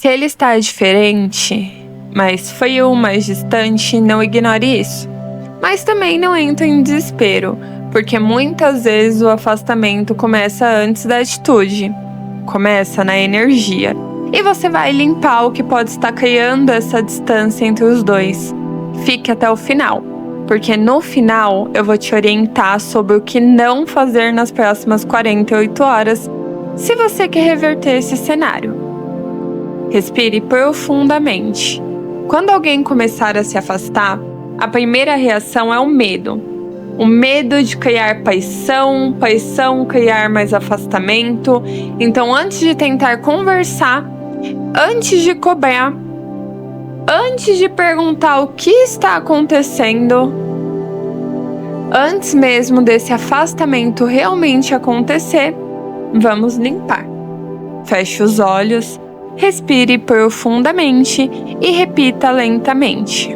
Se ele está diferente, mais frio, mais distante, não ignore isso. Mas também não entre em desespero, porque muitas vezes o afastamento começa antes da atitude, começa na energia. E você vai limpar o que pode estar criando essa distância entre os dois. Fique até o final, porque no final eu vou te orientar sobre o que não fazer nas próximas 48 horas, se você quer reverter esse cenário. Respire profundamente. Quando alguém começar a se afastar, a primeira reação é o medo. O medo de criar paixão criar mais afastamento. Então, antes de tentar conversar, antes de cobrar, antes de perguntar o que está acontecendo, antes mesmo desse afastamento realmente acontecer, vamos limpar. Feche os olhos, respire profundamente e repita lentamente.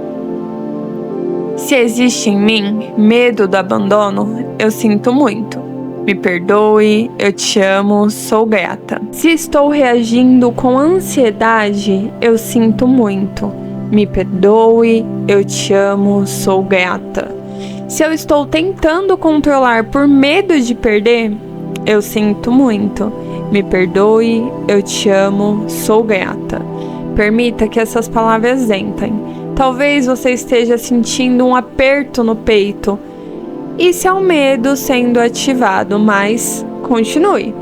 Se existe em mim medo do abandono, eu sinto muito. Me perdoe, eu te amo, sou grata. Se estou reagindo com ansiedade, eu sinto muito. Me perdoe, eu te amo, sou grata. Se eu estou tentando controlar por medo de perder, eu sinto muito. Me perdoe, eu te amo, sou grata. Permita que essas palavras entrem. Talvez você esteja sentindo um aperto no peito. Isso é o medo sendo ativado, mas continue.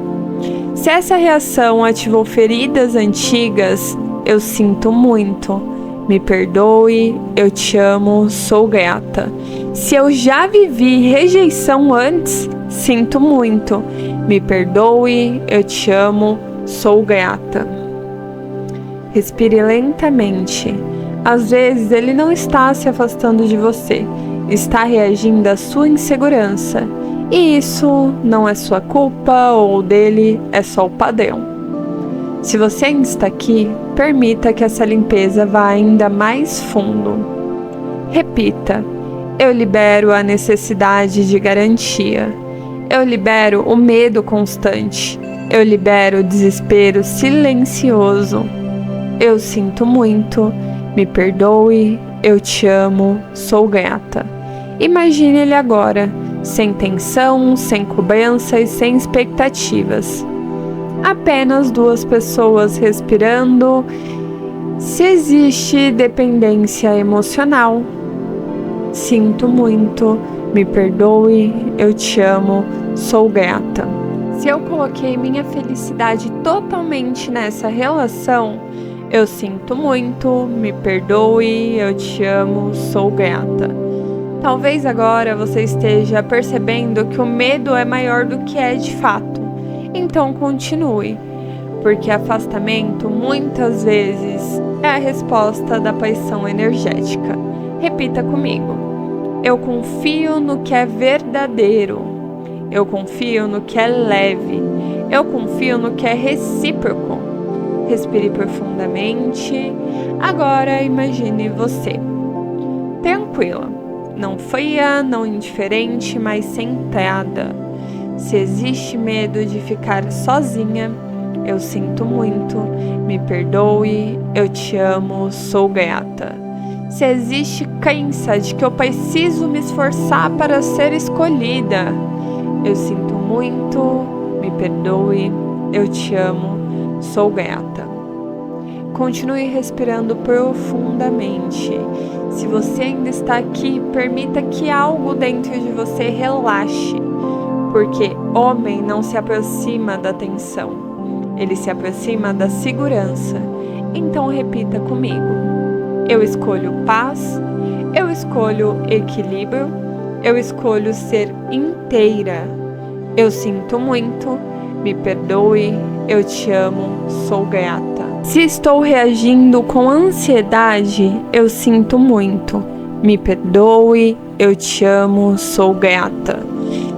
Se essa reação ativou feridas antigas, eu sinto muito. Me perdoe, eu te amo, sou grata. Se eu já vivi rejeição antes, sinto muito. Me perdoe, eu te amo, sou grata. Respire lentamente. Às vezes ele não está se afastando de você, está reagindo à sua insegurança. E isso não é sua culpa ou dele, é só o padrão. Se você ainda está aqui, permita que essa limpeza vá ainda mais fundo. Repita: eu libero a necessidade de garantia. Eu libero o medo constante. Eu libero o desespero silencioso. Eu sinto muito. Me perdoe, eu te amo, sou grata. Imagine ele agora, sem tensão, sem cobrança e sem expectativas. Apenas duas pessoas respirando. Se existe dependência emocional, sinto muito, me perdoe, eu te amo, sou grata. Se eu coloquei minha felicidade totalmente nessa relação, eu sinto muito, me perdoe, eu te amo, sou grata. Talvez agora você esteja percebendo que o medo é maior do que é de fato. Então continue, porque afastamento muitas vezes é a resposta da paixão energética. Repita comigo: eu confio no que é verdadeiro. Eu confio no que é leve. Eu confio no que é recíproco. Respire profundamente. Agora imagine você tranquila, não fria, não indiferente, mas centrada. Se existe medo de ficar sozinha, eu sinto muito, me perdoe, eu te amo, sou grata. Se existe crença de que eu preciso me esforçar para ser escolhida, eu sinto muito, me perdoe, eu te amo, sou grata. Continue respirando profundamente. Se você ainda está aqui, permita que algo dentro de você relaxe, porque homem não se aproxima da tensão, ele se aproxima da segurança. Então repita comigo: eu escolho paz, eu escolho equilíbrio, eu escolho ser inteira. Eu sinto muito, me perdoe, eu te amo, sou grata. Se estou reagindo com ansiedade, eu sinto muito, me perdoe, eu te amo, sou grata.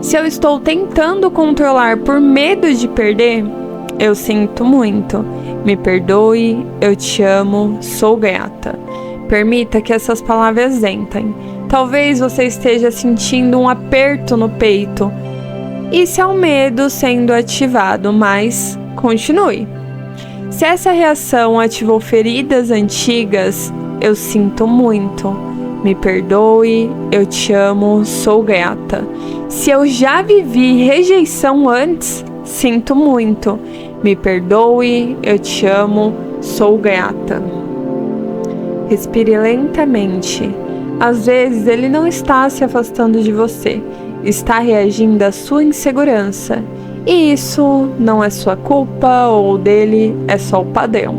Se eu estou tentando controlar por medo de perder, eu sinto muito, me perdoe, eu te amo, sou grata. Permita que essas palavras entrem. Talvez você esteja sentindo um aperto no peito. Isso é o medo sendo ativado, mas continue. Se essa reação ativou feridas antigas, eu sinto muito. Me perdoe, eu te amo, sou grata. Se eu já vivi rejeição antes, sinto muito. Me perdoe, eu te amo, sou grata. Respire lentamente. Às vezes ele não está se afastando de você, está reagindo à sua insegurança. E isso não é sua culpa ou dele, é só o padrão.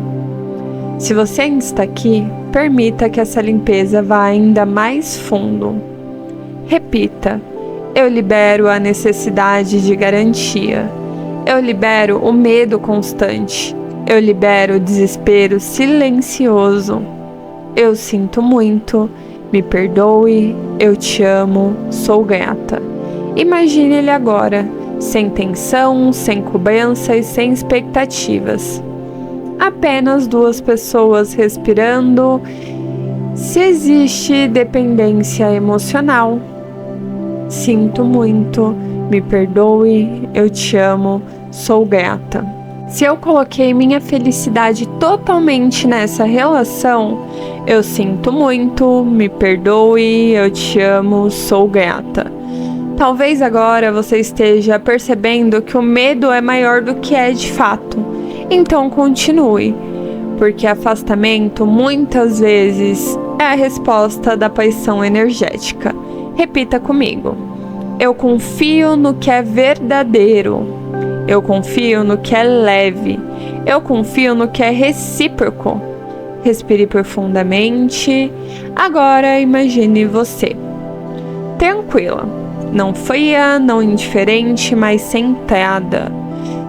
Se você ainda está aqui, permita que essa limpeza vá ainda mais fundo. Repita: eu libero a necessidade de garantia. Eu libero o medo constante. Eu libero o desespero silencioso. Eu sinto muito. Me perdoe, eu te amo, sou grata. Imagine ele agora, sem tensão, sem cobrança e sem expectativas. Apenas duas pessoas respirando. Se existe dependência emocional, sinto muito, me perdoe, eu te amo, sou grata. Se eu coloquei minha felicidade totalmente nessa relação, eu sinto muito, me perdoe, eu te amo, sou grata. Talvez agora você esteja percebendo que o medo é maior do que é de fato. Então continue, porque afastamento muitas vezes é a resposta da paixão energética. Repita comigo: eu confio no que é verdadeiro. Eu confio no que é leve. Eu confio no que é recíproco. Respire profundamente. Agora imagine você tranquila, não fria, não indiferente, mas centrada.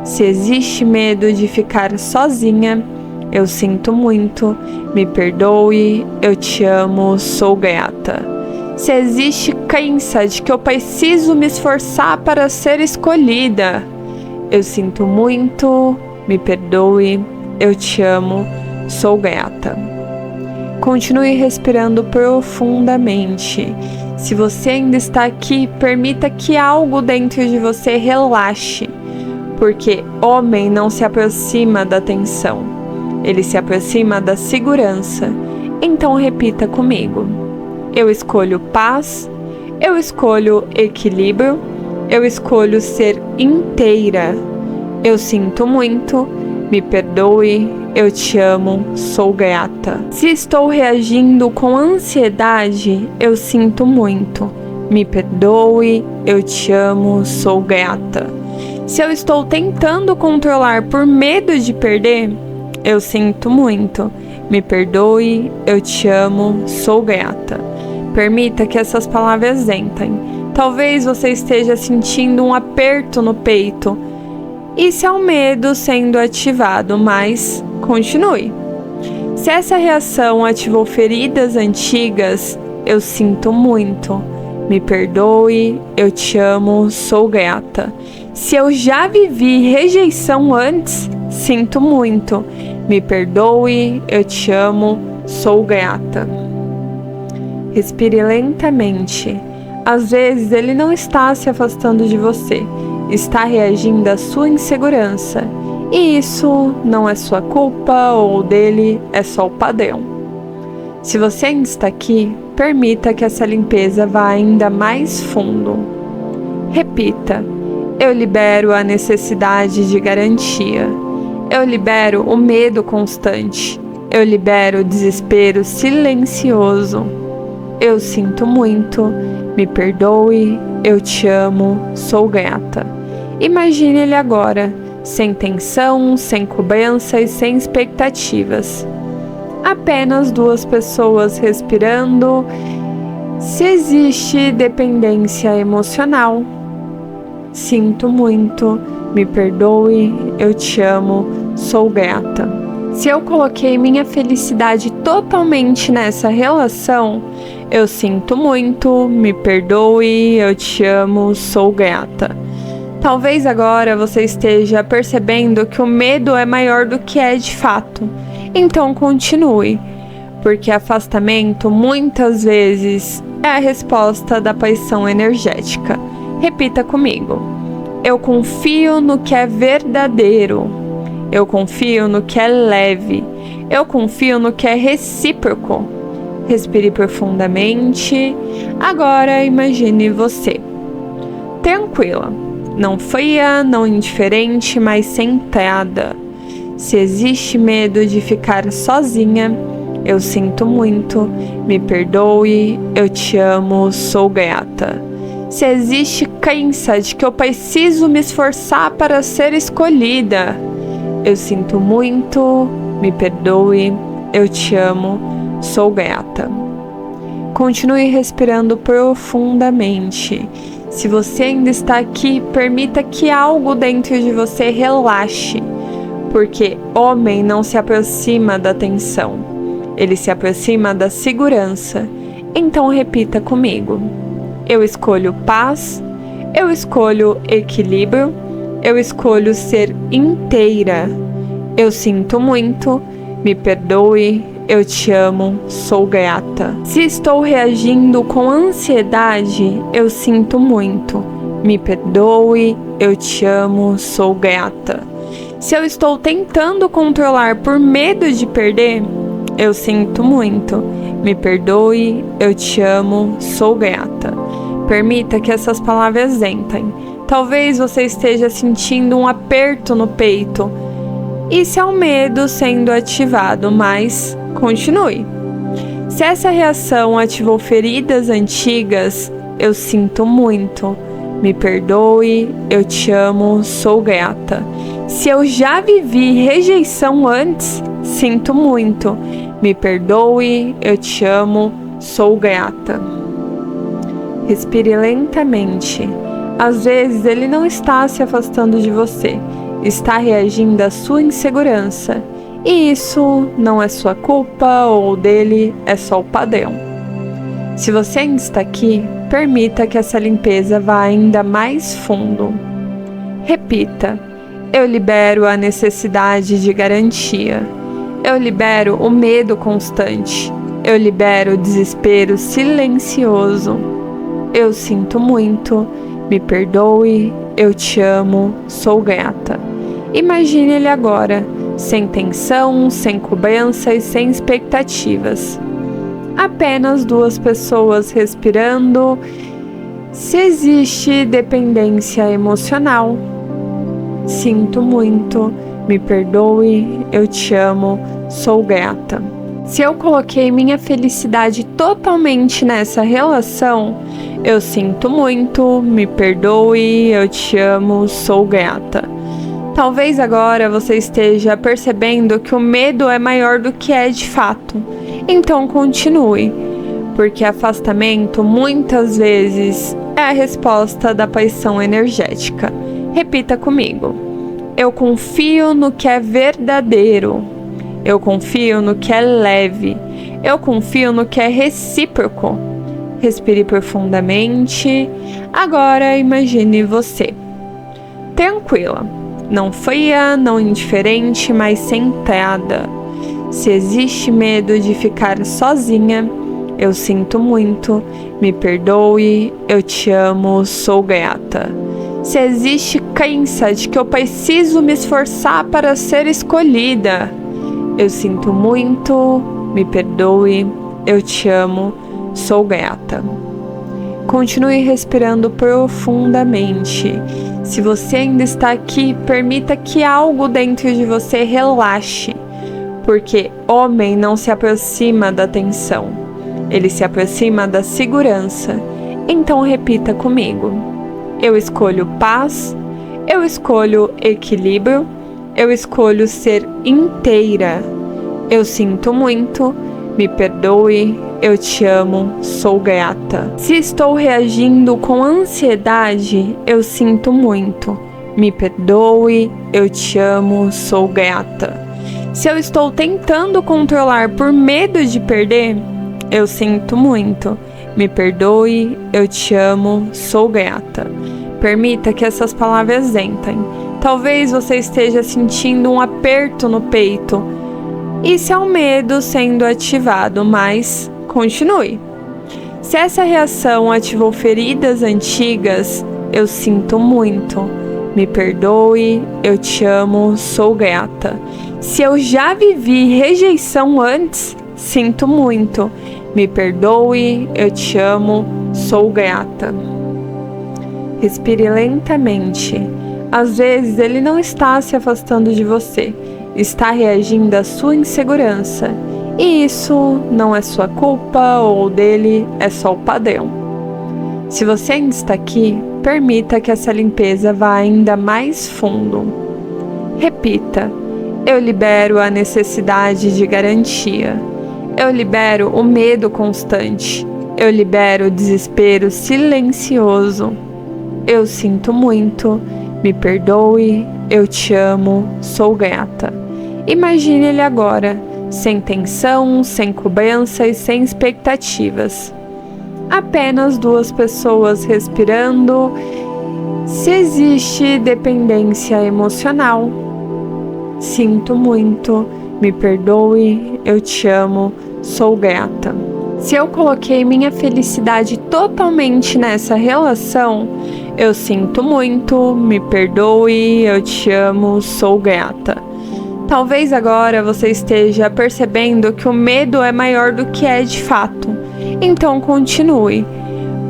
Se existe medo de ficar sozinha, eu sinto muito, me perdoe, eu te amo, sou grata. Se existe crença de que eu preciso me esforçar para ser escolhida, eu sinto muito, me perdoe, eu te amo, sou grata. Continue respirando profundamente. Se você ainda está aqui, permita que algo dentro de você relaxe, porque homem não se aproxima da tensão, ele se aproxima da segurança. Então repita comigo: eu escolho paz, eu escolho equilíbrio, eu escolho ser inteira. Eu sinto muito, me perdoe, eu te amo, sou grata. Se estou reagindo com ansiedade, eu sinto muito, me perdoe, eu te amo, sou grata. Se eu estou tentando controlar por medo de perder, eu sinto muito, me perdoe, eu te amo, sou grata. Permita que essas palavras entrem. Talvez você esteja sentindo um aperto no peito. Isso é o medo sendo ativado, mas continue. Se essa reação ativou feridas antigas, eu sinto muito. Me perdoe, eu te amo, sou grata. Se eu já vivi rejeição antes, sinto muito. Me perdoe, eu te amo, sou grata. Respire lentamente. Às vezes ele não está se afastando de você, está reagindo à sua insegurança. E isso não é sua culpa ou dele, é só o padrão. Se você ainda está aqui, permita que essa limpeza vá ainda mais fundo. Repita: eu libero a necessidade de garantia. Eu libero o medo constante. Eu libero o desespero silencioso. Eu sinto muito, me perdoe, eu te amo, sou grata. Imagine ele agora, sem tensão, sem cobrança e sem expectativas. Apenas duas pessoas respirando. Se existe dependência emocional, sinto muito, me perdoe, eu te amo, sou grata. Se eu coloquei minha felicidade totalmente nessa relação, eu sinto muito, me perdoe, eu te amo, sou grata. Talvez agora você esteja percebendo que o medo é maior do que é de fato. Então continue, porque afastamento muitas vezes é a resposta da paixão energética. Repita comigo: eu confio no que é verdadeiro. Eu confio no que é leve. Eu confio no que é recíproco. Respire profundamente. Agora imagine você tranquila, não fria, não indiferente, mas centrada. Se existe medo de ficar sozinha, eu sinto muito, me perdoe, eu te amo, sou grata. Se existe crença de que eu preciso me esforçar para ser escolhida, eu sinto muito, me perdoe, eu te amo, sou grata. Continue respirando profundamente. Se você ainda está aqui, permita que algo dentro de você relaxe, porque homem não se aproxima da tensão, ele se aproxima da segurança. Então repita comigo: eu escolho paz, eu escolho equilíbrio, eu escolho ser inteira. Eu sinto muito, me perdoe, eu te amo, sou grata. Se estou reagindo com ansiedade, eu sinto muito, me perdoe, eu te amo, sou grata. Se eu estou tentando controlar por medo de perder, eu sinto muito, me perdoe, eu te amo, sou grata. Permita que essas palavras entrem. Talvez você esteja sentindo um aperto no peito. Isso é o medo sendo ativado, mas continue. Se essa reação ativou feridas antigas, eu sinto muito, me perdoe, eu te amo, sou grata. Se eu já vivi rejeição antes, sinto muito, me perdoe, eu te amo, sou grata. Respire lentamente. Às vezes ele não está se afastando de você, está reagindo à sua insegurança. E isso não é sua culpa ou dele, é só o padrão. Se você ainda está aqui, permita que essa limpeza vá ainda mais fundo. Repita: eu libero a necessidade de garantia. Eu libero o medo constante. Eu libero o desespero silencioso. Eu sinto muito, me perdoe, eu te amo, sou grata. Imagine ele agora, sem tensão, sem cobrança e sem expectativas. Apenas duas pessoas respirando. Se existe dependência emocional, sinto muito, me perdoe, eu te amo, sou grata. Se eu coloquei minha felicidade totalmente nessa relação, eu sinto muito, me perdoe, eu te amo, sou grata. Talvez agora você esteja percebendo que o medo é maior do que é de fato. Então continue, porque afastamento muitas vezes é a resposta da paixão energética. Repita comigo: eu confio no que é verdadeiro. Eu confio no que é leve. Eu confio no que é recíproco. Respire profundamente. Agora imagine você tranquila, não fria, não indiferente, mas centrada. Se existe medo de ficar sozinha, eu sinto muito, me perdoe, eu te amo, sou grata. Se existe crença de que eu preciso me esforçar para ser escolhida, eu sinto muito, me perdoe, eu te amo, sou grata. Continue respirando profundamente. Se você ainda está aqui, permita que algo dentro de você relaxe, porque homem não se aproxima da tensão, ele se aproxima da segurança. Então repita comigo: eu escolho paz, eu escolho equilíbrio, eu escolho ser inteira. Eu sinto muito, me perdoe, eu te amo, sou grata. Se estou reagindo com ansiedade, eu sinto muito, me perdoe, eu te amo, sou grata. Se eu estou tentando controlar por medo de perder, eu sinto muito, me perdoe, eu te amo, sou grata. Permita que essas palavras entrem. Talvez você esteja sentindo um aperto no peito. Isso é o medo sendo ativado, mas continue. Se essa reação ativou feridas antigas, eu sinto muito, me perdoe, eu te amo, sou grata. Se eu já vivi rejeição antes, sinto muito, me perdoe, eu te amo, sou grata. Respire lentamente. Às vezes ele não está se afastando de você, está reagindo à sua insegurança. E isso não é sua culpa ou dele, é só o padrão. Se você ainda está aqui, permita que essa limpeza vá ainda mais fundo. Repita: eu libero a necessidade de garantia. Eu libero o medo constante. Eu libero o desespero silencioso. Eu sinto muito, me perdoe, eu te amo, sou grata. Imagine ele agora, sem tensão, sem cobrança e sem expectativas. Apenas duas pessoas respirando. Se existe dependência emocional, sinto muito, me perdoe, eu te amo, sou grata. Se eu coloquei minha felicidade totalmente nessa relação, eu sinto muito, me perdoe, eu te amo, sou grata. Talvez agora você esteja percebendo que o medo é maior do que é de fato. Então continue,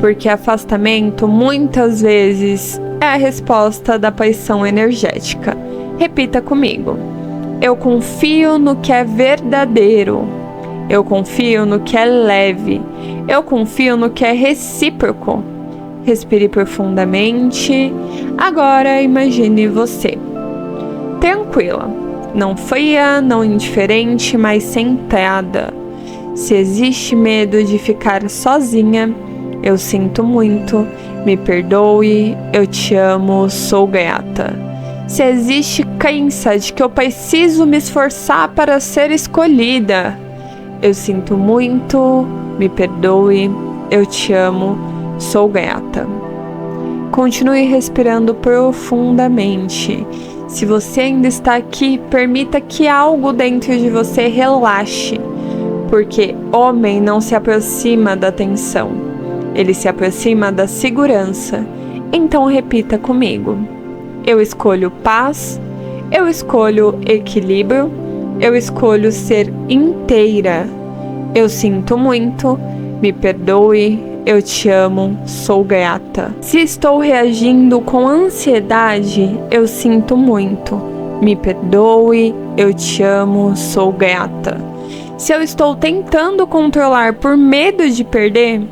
porque afastamento muitas vezes é a resposta da paixão energética. Repita comigo: eu confio no que é verdadeiro. Eu confio no que é leve. Eu confio no que é recíproco. Respire profundamente. Agora imagine você tranquila, não fria, não indiferente, mas centrada. Se existe medo de ficar sozinha, eu sinto muito, me perdoe, eu te amo, sou grata. Se existe crença de que eu preciso me esforçar para ser escolhida, eu sinto muito, me perdoe, eu te amo, sou grata. Continue respirando profundamente. Se você ainda está aqui, permita que algo dentro de você relaxe, porque homem não se aproxima da tensão, ele se aproxima da segurança. Então repita comigo: eu escolho paz, eu escolho equilíbrio, eu escolho ser inteira. Eu sinto muito, me perdoe, eu te amo, sou grata. Se estou reagindo com ansiedade, eu sinto muito, me perdoe, eu te amo, sou grata. Se eu estou tentando controlar por medo de perder,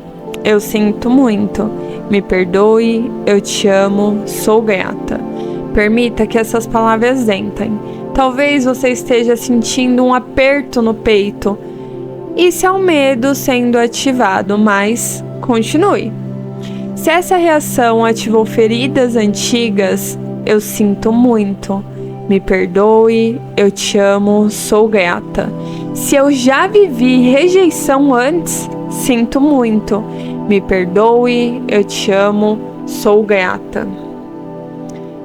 eu sinto muito, me perdoe, eu te amo, sou grata. Permita que essas palavras entrem. Talvez você esteja sentindo um aperto no peito. Isso é o medo sendo ativado, mas continue. Se essa reação ativou feridas antigas, eu sinto muito, me perdoe, eu te amo, sou grata. Se eu já vivi rejeição antes, sinto muito, me perdoe, eu te amo, sou grata.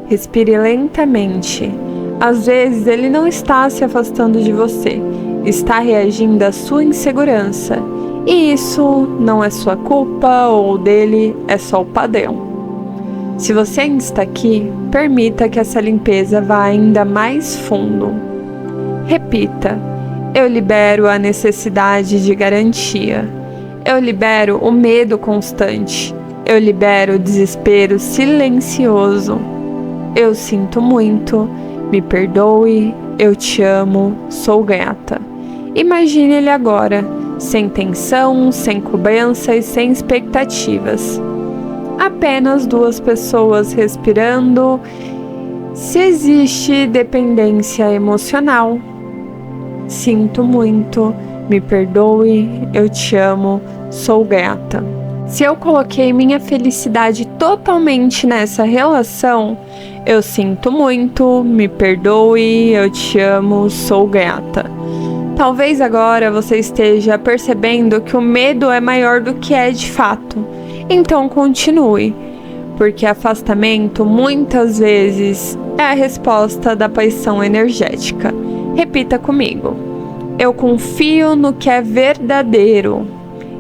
Respire lentamente. Às vezes ele não está se afastando de você, está reagindo à sua insegurança. E isso não é sua culpa ou dele, é só o padrão. Se você ainda está aqui, permita que essa limpeza vá ainda mais fundo. Repita: eu libero a necessidade de garantia. Eu libero o medo constante. Eu libero o desespero silencioso. Eu sinto muito, me perdoe, eu te amo, sou grata. Imagine ele agora, sem tensão, sem cobrança e sem expectativas. Apenas duas pessoas respirando. Se existe dependência emocional, sinto muito, me perdoe, eu te amo, sou grata. Se eu coloquei minha felicidade totalmente nessa relação, eu sinto muito, me perdoe, eu te amo, sou grata. Talvez agora você esteja percebendo que o medo é maior do que é de fato. Então continue, porque afastamento muitas vezes é a resposta da paixão energética. Repita comigo: eu confio no que é verdadeiro.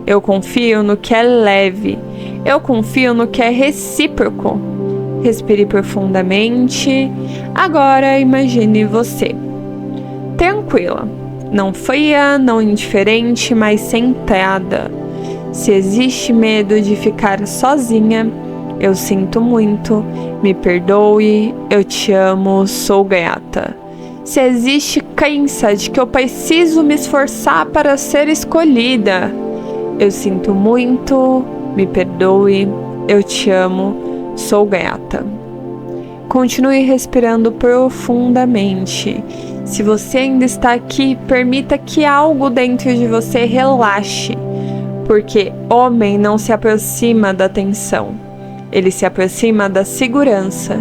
Eu confio no que é leve. Eu confio no que é recíproco. Respire profundamente. Agora imagine você tranquila, não fria, não indiferente, mas centrada. Se existe medo de ficar sozinha, eu sinto muito, me perdoe, eu te amo, sou grata. Se existe crença de que eu preciso me esforçar para ser escolhida, eu sinto muito, me perdoe, eu te amo, sou grata. Continue respirando profundamente. Se você ainda está aqui, permita que algo dentro de você relaxe, porque homem não se aproxima da tensão, ele se aproxima da segurança.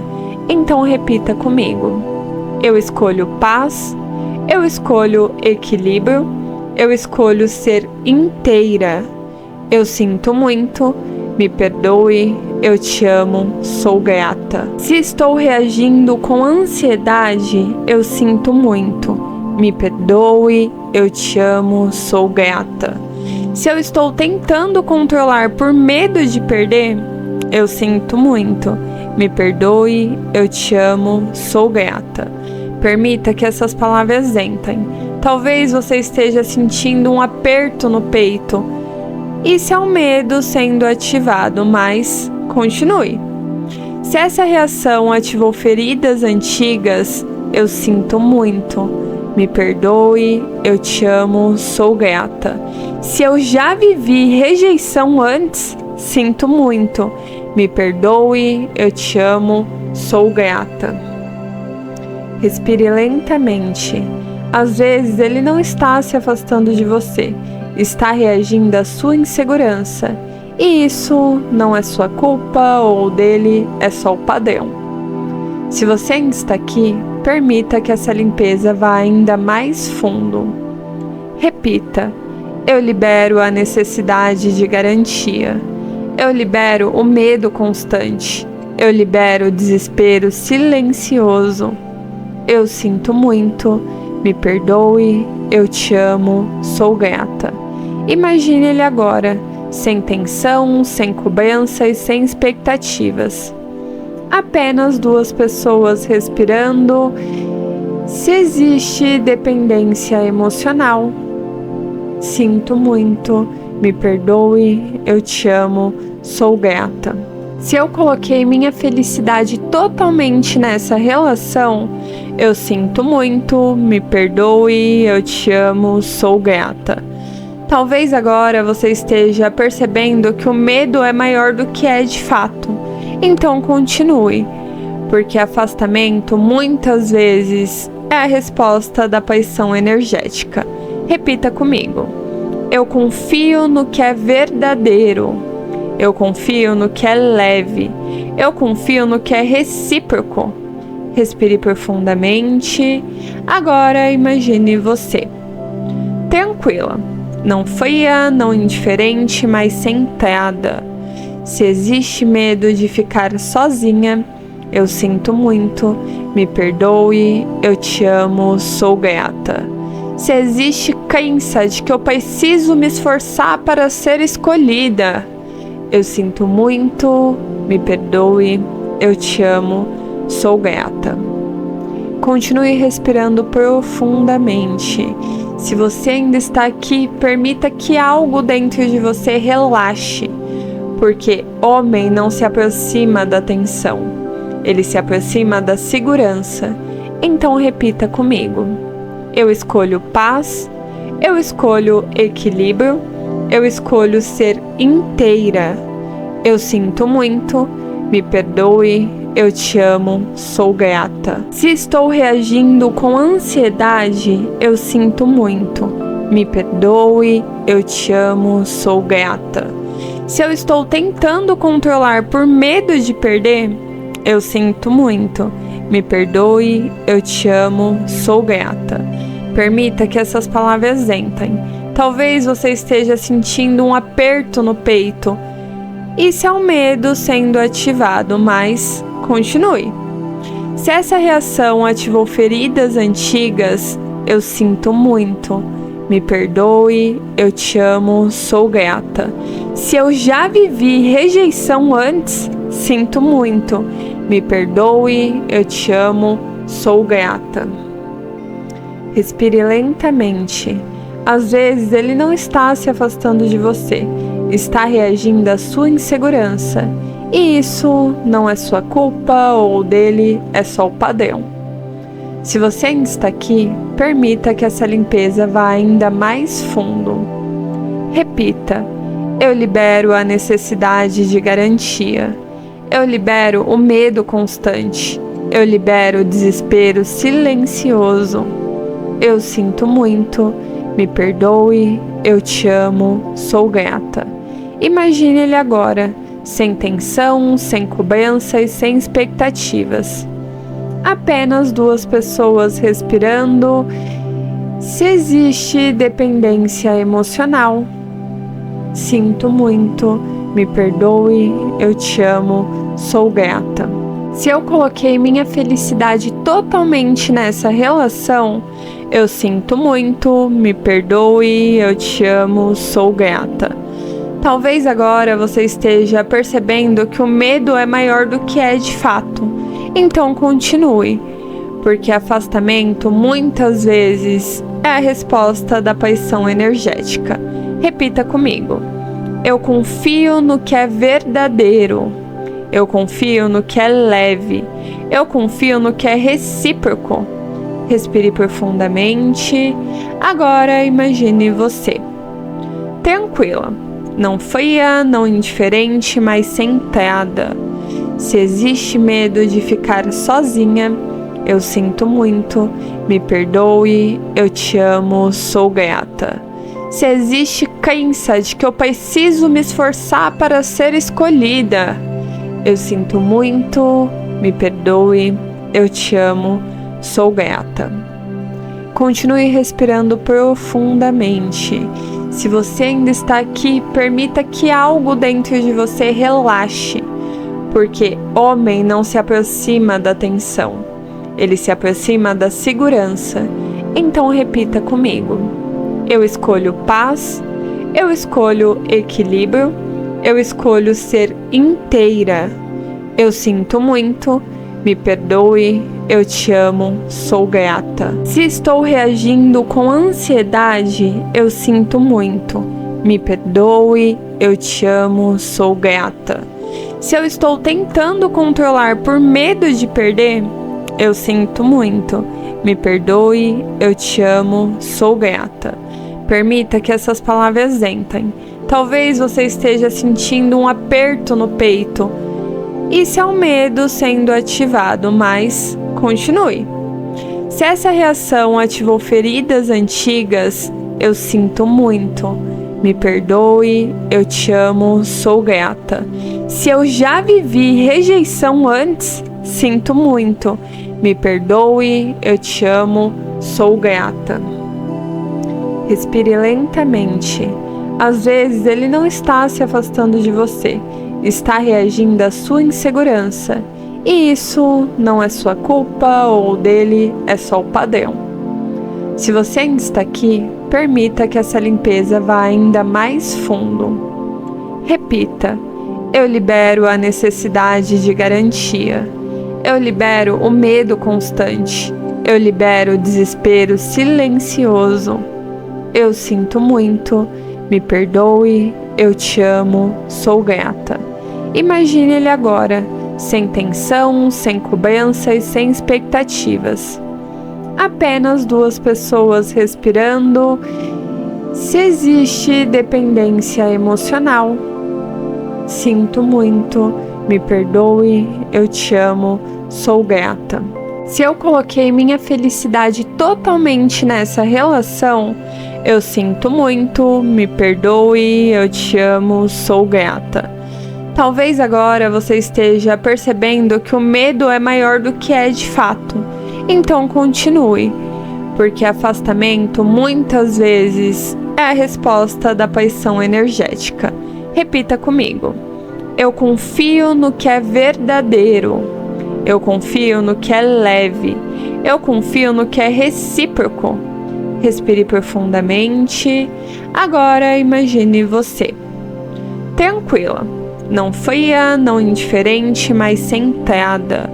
Então repita comigo: eu escolho paz, eu escolho equilíbrio, eu escolho ser inteira. Eu sinto muito, me perdoe, eu te amo, sou grata. Se estou reagindo com ansiedade, eu sinto muito, me perdoe, eu te amo, sou grata. Se eu estou tentando controlar por medo de perder, eu sinto muito, me perdoe, eu te amo, sou grata. Permita que essas palavras entrem. Talvez você esteja sentindo um aperto no peito. Isso é o medo sendo ativado, mas continue. Se essa reação ativou feridas antigas, eu sinto muito, me perdoe, eu te amo, sou grata. Se eu já vivi rejeição antes, sinto muito, me perdoe, eu te amo, sou grata. Respire lentamente. Às vezes ele não está se afastando de você, está reagindo à sua insegurança. E isso não é sua culpa ou dele, é só o padrão. Se você ainda está aqui, permita que essa limpeza vá ainda mais fundo. Repita: eu libero a necessidade de garantia. Eu libero o medo constante. Eu libero o desespero silencioso. Eu sinto muito, me perdoe, eu te amo, sou grata. Imagine ele agora, sem tensão, sem cobrança e sem expectativas. Apenas duas pessoas respirando. Se existe dependência emocional, sinto muito, me perdoe, eu te amo, sou grata. Se eu coloquei minha felicidade totalmente nessa relação, eu sinto muito, me perdoe, eu te amo, sou grata. Talvez agora você esteja percebendo que o medo é maior do que é de fato. Então continue, porque afastamento muitas vezes é a resposta da paixão energética. Repita comigo: eu confio no que é verdadeiro. Eu confio no que é leve. Eu confio no que é recíproco. Respire profundamente. Agora imagine você tranquila, não fria, não indiferente, mas centrada. Se existe medo de ficar sozinha, eu sinto muito, me perdoe, eu te amo, sou grata. Se existe crença de que eu preciso me esforçar para ser escolhida, eu sinto muito, me perdoe, eu te amo, sou grata. Continue respirando profundamente. Se você ainda está aqui, permita que algo dentro de você relaxe, porque homem não se aproxima da tensão, ele se aproxima da segurança. Então repita comigo: eu escolho paz, eu escolho equilíbrio, eu escolho ser inteira. Eu sinto muito, me perdoe, eu te amo, sou grata. Se estou reagindo com ansiedade, eu sinto muito, me perdoe, eu te amo, sou grata. Se eu estou tentando controlar por medo de perder, eu sinto muito, me perdoe, eu te amo, sou grata. Permita que essas palavras entrem. Talvez você esteja sentindo um aperto no peito. Isso é o medo sendo ativado, mas continue. Se essa reação ativou feridas antigas, eu sinto muito. Me perdoe, eu te amo, sou grata. Se eu já vivi rejeição antes, Sinto muito, me perdoe, eu te amo, sou grata. Respire lentamente. Às vezes ele não está se afastando de você, está reagindo à sua insegurança. E isso não é sua culpa ou dele, é só o padrão. Se você ainda está aqui, permita que essa limpeza vá ainda mais fundo. Repita: eu libero a necessidade de garantia. Eu libero o medo constante. Eu libero o desespero silencioso. Eu sinto muito, me perdoe, eu te amo, sou grata. Imagine ele agora, sem tensão, sem cobrança e sem expectativas. Apenas duas pessoas respirando. Se existe dependência emocional, sinto muito, me perdoe, eu te amo, sou grata. Se eu coloquei minha felicidade totalmente nessa relação, eu sinto muito, me perdoe, eu te amo, sou grata. Talvez agora você esteja percebendo que o medo é maior do que é de fato. Então continue, porque afastamento muitas vezes é a resposta da paixão energética. Repita comigo: eu confio no que é verdadeiro. Eu confio no que é leve. Eu confio no que é recíproco. Respire profundamente. Agora imagine você tranquila, não fria, não indiferente, mas centrada. Se existe medo de ficar sozinha, eu sinto muito, me perdoe, eu te amo, sou grata. Se existe crença de que eu preciso me esforçar para ser escolhida, eu sinto muito, me perdoe, eu te amo, sou grata. Continue respirando profundamente. Se você ainda está aqui, permita que algo dentro de você relaxe, porque homem não se aproxima da tensão, ele se aproxima da segurança. Então repita comigo: eu escolho paz, eu escolho equilíbrio, eu escolho ser inteira. Eu sinto muito, me perdoe, eu te amo, sou grata. Se estou reagindo com ansiedade, eu sinto muito, me perdoe, eu te amo, sou grata. Se eu estou tentando controlar por medo de perder, eu sinto muito, me perdoe, eu te amo, sou grata. Permita que essas palavras entrem. Talvez você esteja sentindo um aperto no peito. Isso é o medo sendo ativado, mas continue. Se essa reação ativou feridas antigas, eu sinto muito, me perdoe, eu te amo, sou grata. Se eu já vivi rejeição antes, sinto muito, me perdoe, eu te amo, sou grata. Respire lentamente. Às vezes ele não está se afastando de você, está reagindo à sua insegurança. E isso não é sua culpa ou dele, é só o padrão. Se você ainda está aqui, permita que essa limpeza vá ainda mais fundo. Repita: eu libero a necessidade de garantia. Eu libero o medo constante. Eu libero o desespero silencioso. Eu sinto muito, me perdoe, eu te amo, sou grata. Imagine ele agora, sem tensão, sem cobrança e sem expectativas. Apenas duas pessoas respirando. Se existe dependência emocional, sinto muito, me perdoe, eu te amo, sou grata. Se eu coloquei minha felicidade totalmente nessa relação, eu sinto muito, me perdoe, eu te amo, sou grata. Talvez agora você esteja percebendo que o medo é maior do que é de fato. Então continue, porque afastamento muitas vezes é a resposta da paixão energética. Repita comigo: eu confio no que é verdadeiro. Eu confio no que é leve. Eu confio no que é recíproco. Respire profundamente. Agora imagine você tranquila, não fria, não indiferente, mas centrada.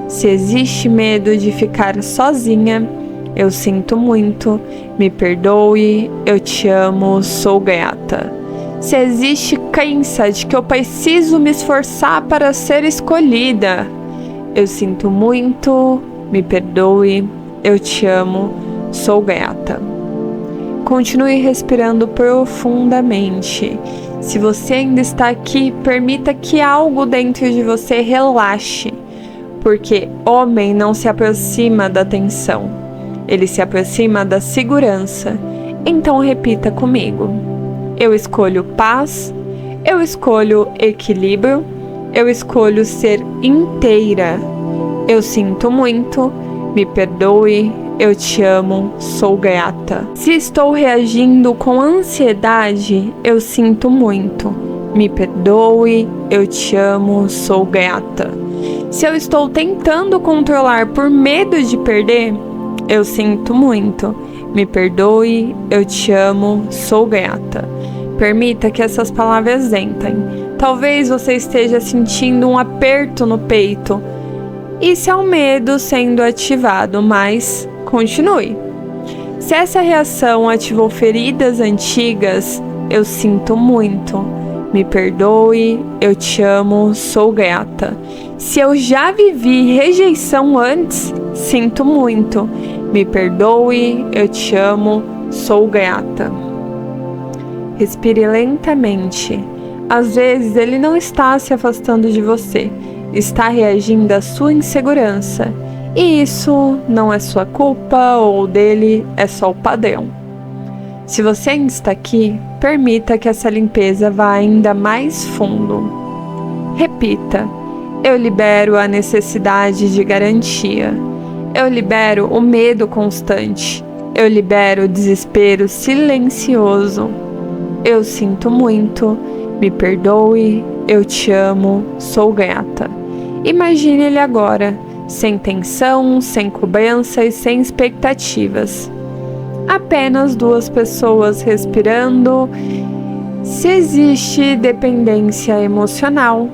Se existe medo de ficar sozinha, eu sinto muito, me perdoe, eu te amo, sou grata. Se existe crença de que eu preciso me esforçar para ser escolhida, eu sinto muito, me perdoe, eu te amo, sou grata. Continue respirando profundamente. Se você ainda está aqui, permita que algo dentro de você relaxe, porque homem não se aproxima da tensão, ele se aproxima da segurança. Então repita comigo: eu escolho paz, eu escolho equilíbrio, eu escolho ser inteira. Eu sinto muito, me perdoe, eu te amo, sou grata. Se estou reagindo com ansiedade, eu sinto muito, me perdoe, eu te amo, sou grata. Se eu estou tentando controlar por medo de perder, eu sinto muito, me perdoe, eu te amo, sou grata. Permita que essas palavras entrem. Talvez você esteja sentindo um aperto no peito. Isso é o medo sendo ativado, mas continue. Se essa reação ativou feridas antigas, eu sinto muito, me perdoe, eu te amo, sou grata. Se eu já vivi rejeição antes, sinto muito, me perdoe, eu te amo, sou grata. Respire lentamente. Às vezes ele não está se afastando de você, está reagindo à sua insegurança. E isso não é sua culpa ou dele, é só o padrão. Se você ainda está aqui, permita que essa limpeza vá ainda mais fundo. Repita: eu libero a necessidade de garantia. Eu libero o medo constante. Eu libero o desespero silencioso. Eu sinto muito, me perdoe, eu te amo, sou grata. Imagine ele agora, sem tensão, sem cobrança e sem expectativas. Apenas duas pessoas respirando. Se existe dependência emocional,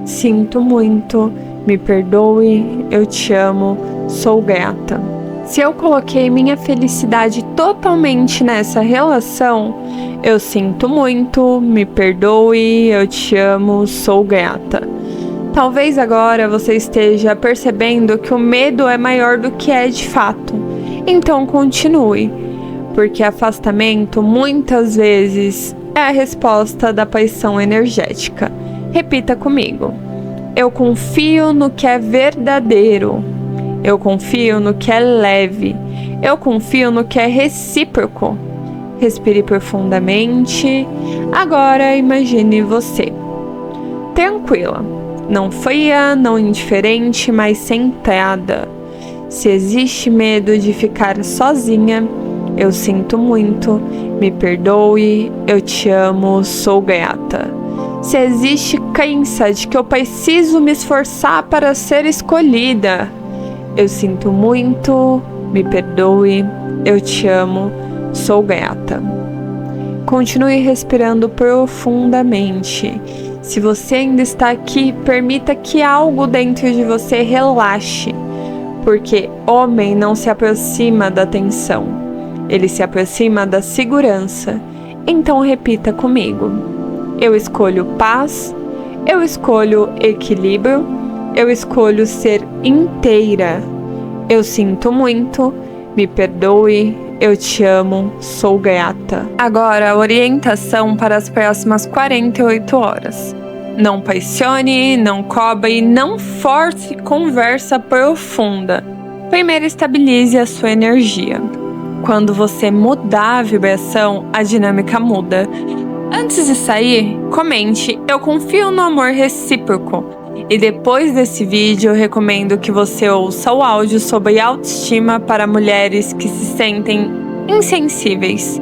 sinto muito, me perdoe, eu te amo, sou grata. Se eu coloquei minha felicidade totalmente nessa relação, eu sinto muito, me perdoe, eu te amo, sou grata. Talvez agora você esteja percebendo que o medo é maior do que é de fato. Então continue, porque afastamento muitas vezes é a resposta da paixão energética. Repita comigo: eu confio no que é verdadeiro. Eu confio no que é leve. Eu confio no que é recíproco. Respire profundamente. Agora imagine você tranquila, não fria, não indiferente, mas centrada. Se existe medo de ficar sozinha, eu sinto muito, me perdoe, eu te amo, sou grata. Se existe crença de que eu preciso me esforçar para ser escolhida, eu sinto muito, me perdoe, eu te amo, sou grata. Continue respirando profundamente. Se você ainda está aqui, permita que algo dentro de você relaxe, porque homem não se aproxima da tensão, ele se aproxima da segurança. Então repita comigo: eu escolho paz, eu escolho equilíbrio, eu escolho ser inteira. Eu sinto muito, me perdoe, eu te amo, sou grata. Agora, a orientação para as próximas 48 horas. Não pressione, não cobre, não force conversa profunda. Primeiro, estabilize a sua energia. Quando você mudar a vibração, a dinâmica muda. Antes de sair, comente: eu confio no amor recíproco. E depois desse vídeo, eu recomendo que você ouça o áudio sobre autoestima para mulheres que se sentem insensíveis.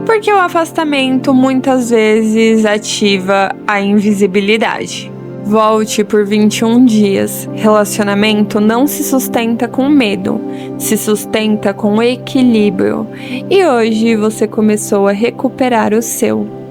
Porque o afastamento muitas vezes ativa a invisibilidade. Volte por 21 dias. Relacionamento não se sustenta com medo, se sustenta com equilíbrio. E hoje você começou a recuperar o seu.